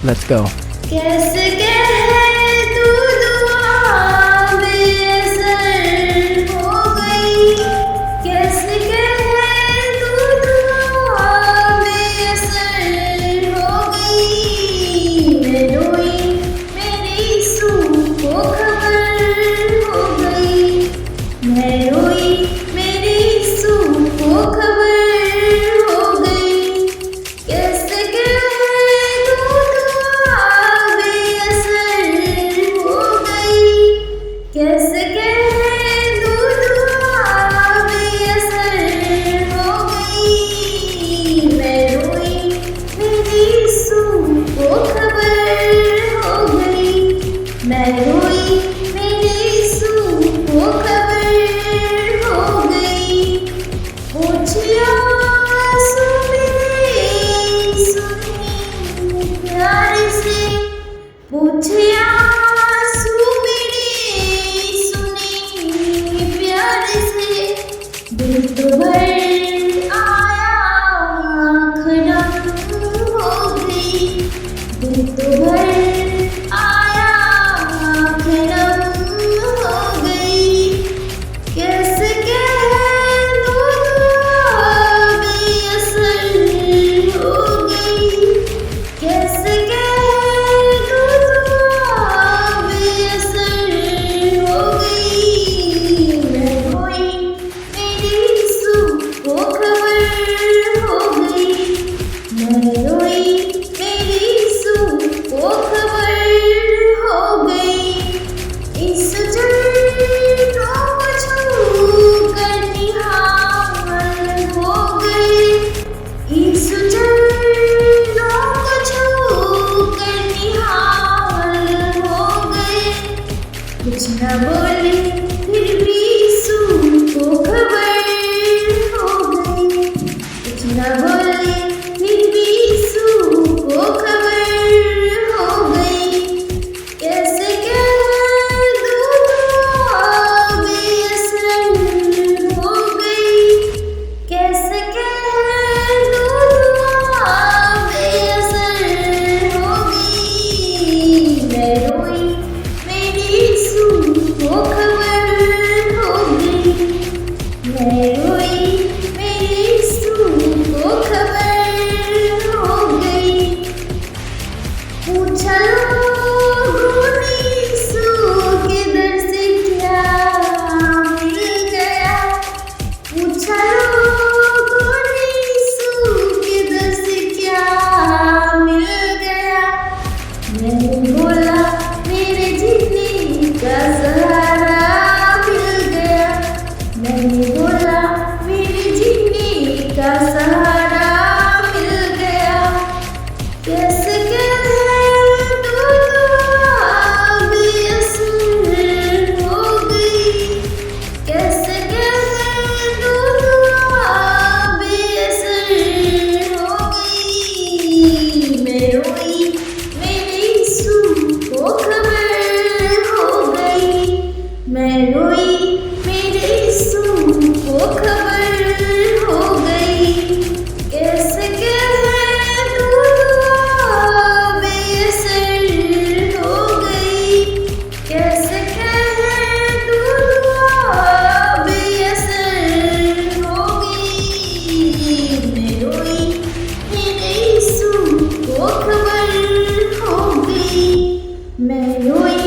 Let's go. कैसे कहे तू दुआ बेअसर हो गई, कैसे कहे तू दुआ बेअसर हो गई। मैं रोई मेरी सूह को खबर हो गई, मैं रोई मेरी सूह को खबर हो गई। कैसे कहे तू दुआ बेअसर हो गई, कैसे कहे तू दुआ बेअसर हो गई। मैं रोई मेरी सूह को खबर हो गई, मैं रोई मेरी सूह को खबर हो गई। पूछिया आंसू मेरे सुनी प्यार से, पूछिया आंसू मेरे सुनी प्यार से। दिल तो भर आया आँख नम हो गई, दिल तो भर आया आँख नम हो गई। कैसे कहे तू दुआ बेअसर हो गई, कैसे कहे तू दुआ बेअसर हो गई। मैं रोई मेरी सूह को खबर हो गई, मैं रोई मेरी सूह को खबर हो गई। इस जन्नतों को छू कर निहाल हो गए, इस जन्नतों को छू कर निहाल हो गए। कुछ न बोले फिर भी सूह को खबर हो गई, कुछ न बोले फिर भी सूह को खबर हो गई। कैसे कहे तू दुआ बेअसर हो गई, कैसे कहे तू दुआ बेअसर हो गई। मैं रोई मेरी सूह को खबर हो गई, मैं रोई मेरी सूह को खबर हो गई। पूछा लोगों ने सूह के दर से क्या मिल गया, पूछा लोगों ने सूह के दर से क्या मिल गया। मैंने बोला मेरे जीने का सहारा मिल गया, मैंने बोला मेरे जीने का सहारा मिल गया। कैसे कहे तू दुआ बेअसर हो गई, कैसे कहे तू दुआ बेअसर हो गई। मैं रोई मेरी सूह को खबर हो गई, मैं रोई मेरी सूह को खबर हो गई। कैसे कहे तू दुआ बेअसर हो गई, कैसे कहे तू दुआ बेअसर हो गई। मैं रोई मेरी सूह को खबर हो गई, मैं रोई